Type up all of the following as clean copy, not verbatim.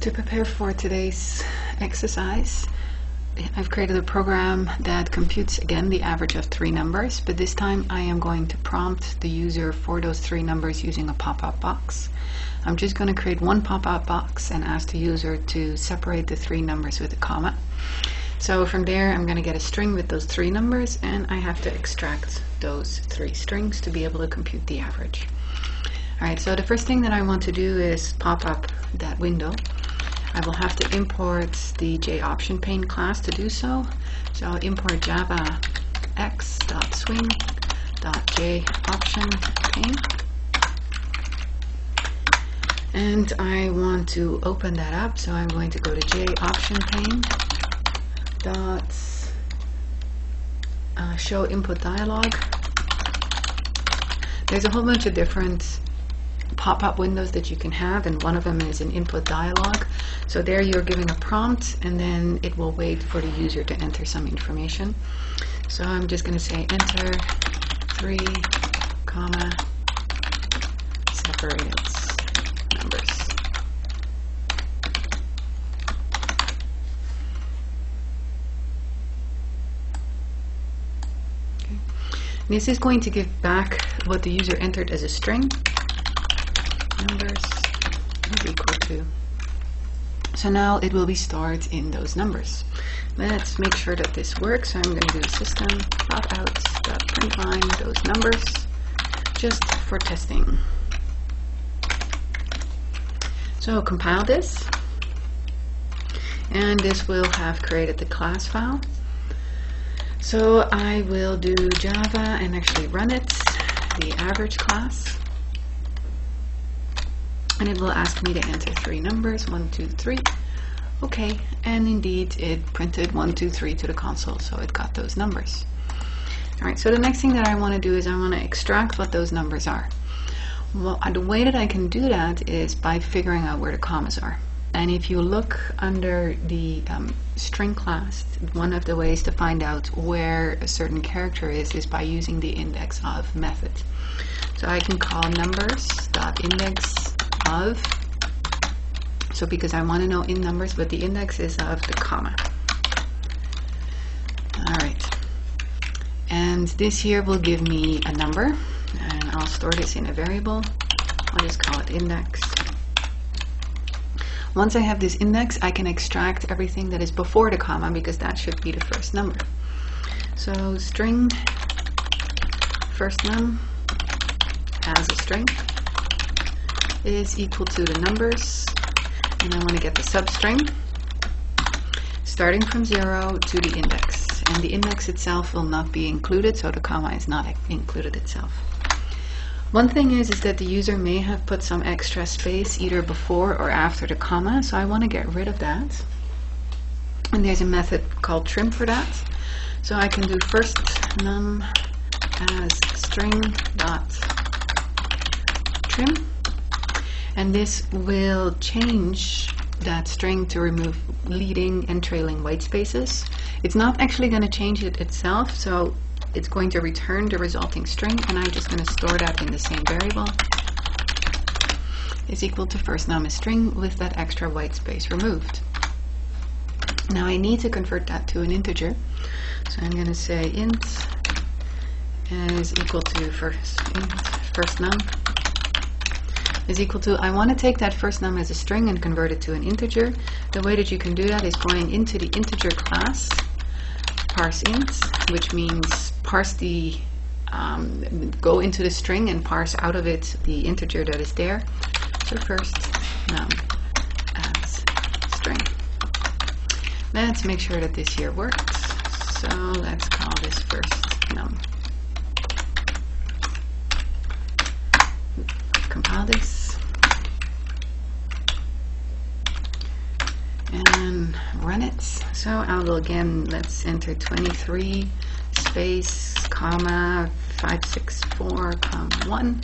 To prepare for today's exercise, I've created a program that computes again the average of 3 numbers, but this time I am going to prompt the user for those 3 numbers using a pop-up box. I'm just going to create one pop-up box and ask the user to separate the 3 numbers with a comma. So from there I'm going to get a string with those 3 numbers, and I have to extract those 3 strings to be able to compute the average. Alright, so the first thing that I want to do is pop up that window. I will have to import the JOptionPane class to do so. So I'll import java x.swing.JOptionPane. And I want to open that up, so I'm going to go to JOptionPane dot show input dialog. There's a whole bunch of different pop-up windows that you can have, and one of them is an input dialog. So there you're giving a prompt, and then it will wait for the user to enter some information. So I'm just going to say enter 3, comma, separated numbers. Okay. This is going to give back what the user entered as a string. Numbers is equal to. So now it will be stored in those numbers. Let's make sure that this works. So I'm going to do system.out.println those numbers just for testing. So compile this, and this will have created the class file. So I will do Java and actually run it, the average class. And it will ask me to enter 3 numbers, 1, 2, 3. Okay, and indeed it printed 1, 2, 3 to the console, so it got those numbers. Alright, so the next thing that I want to do is I want to extract what those numbers are. Well, the way that I can do that is by figuring out where the commas are. And if you look under the string class, one of the ways to find out where a certain character is by using the index of method. So I can call numbers.index of, so because I want to know in numbers, but the index is of the comma. Alright, and this here will give me a number, and I'll store this in a variable. I'll just call it index. Once I have this index, I can extract everything that is before the comma, because that should be the first number. So string first num as a string is equal to the numbers, and I want to get the substring starting from 0 to the index, and the index itself will not be included, so the comma is not included itself. One thing is that the user may have put some extra space either before or after the comma, so I want to get rid of that, and there's a method called trim for that. So I can do first num as string dot trim, and this will change that string to remove leading and trailing white spaces. It's not actually going to change it itself, so it's going to return the resulting string, and I'm just going to store that in the same variable. Is equal to first num as string with that extra white space removed. Now I need to convert that to an integer, so I'm going to say int is equal to first num is equal to, I want to take that first num as a string and convert it to an integer. The way that you can do that is going into the integer class, parse int, which means parse the, go into the string and parse out of it the integer that is there. So first num as string. Let's make sure that this here works. So let's call this first num. Compile this and run it. So I will again, let's enter 23 space comma 564 comma 1,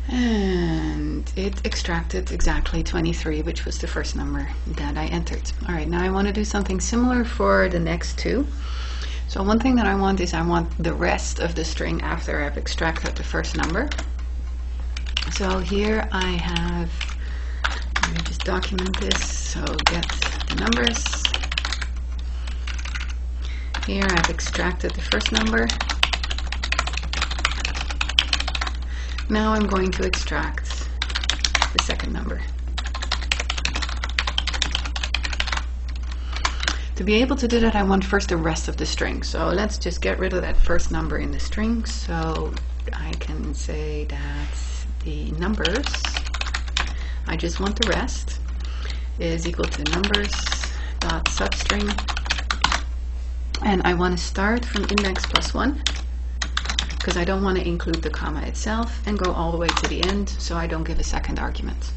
and it extracted exactly 23, which was the first number that I entered. Alright, now I want to do something similar for the next 2. So one thing that I want is I want the rest of the string after I've extracted the first number. So here I have Let me just document this. So get the numbers. Here I've extracted the first number. Now I'm going to extract the second number. To be able to do that, I want first the rest of the string. So let's just get rid of that first number in the string. So I can say that the numbers, I just want the rest, is equal to numbers dot substring. And I want to start from index +1, because I don't want to include the comma itself, and go all the way to the end, so I don't give a second argument.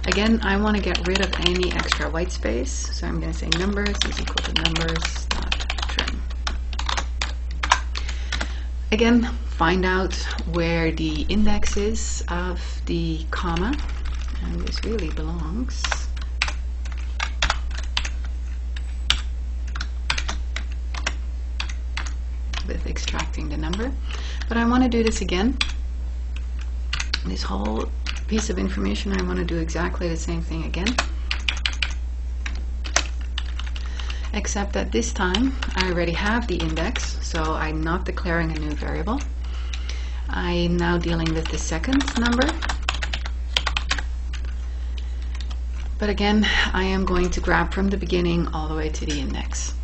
Again, I want to get rid of any extra white space, so I'm going to say numbers is equal to numbers dot trim. Again, find out where the index is of the comma, and this really belongs with extracting the number. But I want to do this again. This whole piece of information, I want to do exactly the same thing again. Except that this time I already have the index, so I'm not declaring a new variable. I'm now dealing with the second number. But again, I am going to grab from the beginning all the way to the index.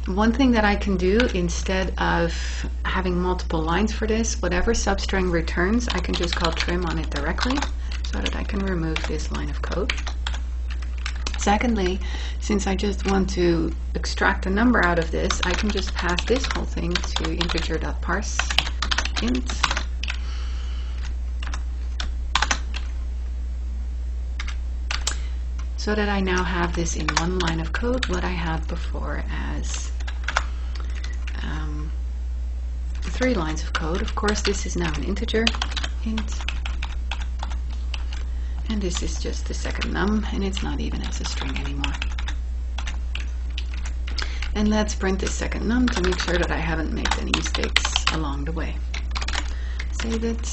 One thing that I can do, instead of having multiple lines for this, whatever substring returns, I can just call trim on it directly, so that I can remove this line of code. Secondly, since I just want to extract a number out of this, I can just pass this whole thing to integer.parse int. So that I now have this in one line of code, what I had before as 3 lines of code. Of course, this is now an integer, int, and this is just the second num, and it's not even as a string anymore. And let's print this second num to make sure that I haven't made any mistakes along the way. Save it,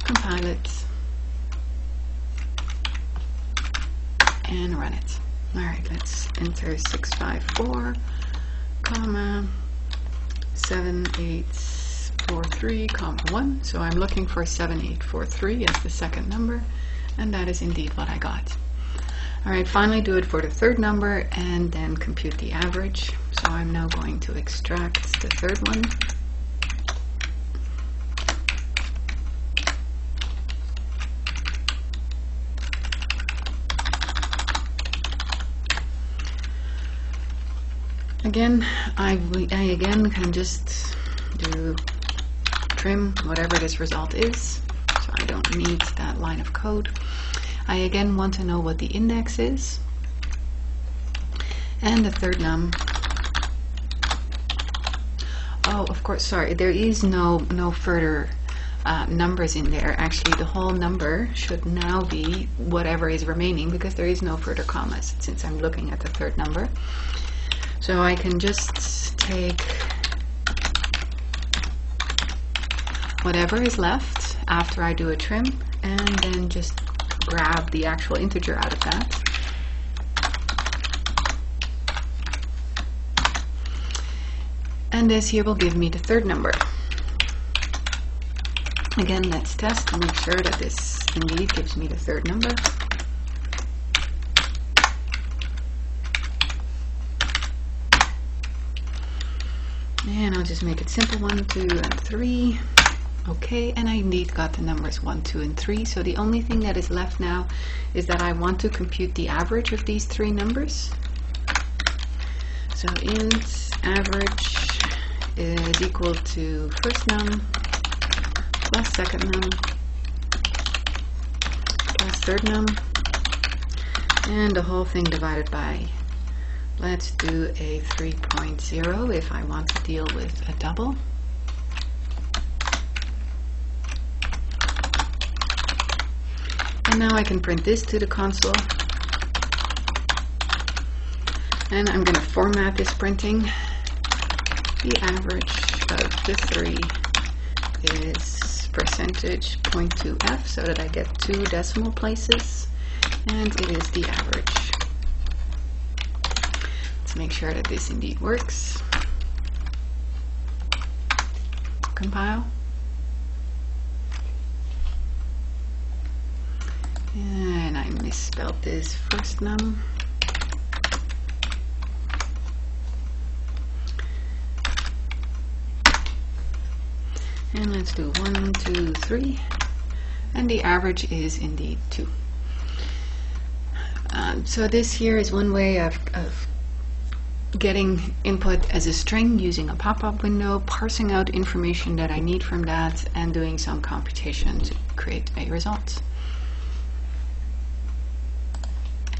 compile it, and run it. Alright, let's enter 654, comma 7843, comma 1. So I'm looking for 7843 as the second number, and that is indeed what I got. Alright, finally do it for the third number and then compute the average. So I'm now going to extract the third one. Again, I again can just do trim whatever this result is, so I don't need that line of code. I again want to know what the index is, and the third num. Oh, of course, sorry, there is no further numbers in there. Actually, the whole number should now be whatever is remaining, because there is no further commas since I'm looking at the third number. So I can just take whatever is left after I do a trim, and then just grab the actual integer out of that. And this here will give me the third number. Again, let's test to make sure that this indeed gives me the third number. And I'll just make it simple, 1, 2, and 3. Okay, and I indeed got the numbers 1, 2, and 3. So the only thing that is left now is that I want to compute the average of these 3 numbers. So int average is equal to first num plus second num plus third num, and the whole thing divided by, let's do a 3.0 if I want to deal with a double. And now I can print this to the console. And I'm going to format this printing. The average of the 3 is percentage 0.2f so that I get 2 decimal places, and it is the average. Let's make sure that this indeed works. Compile. And I misspelled this first num. And let's do 1, 2, 3. And the average is indeed 2. So this here is one way of getting input as a string using a pop-up window, parsing out information that I need from that, and doing some computation to create a result.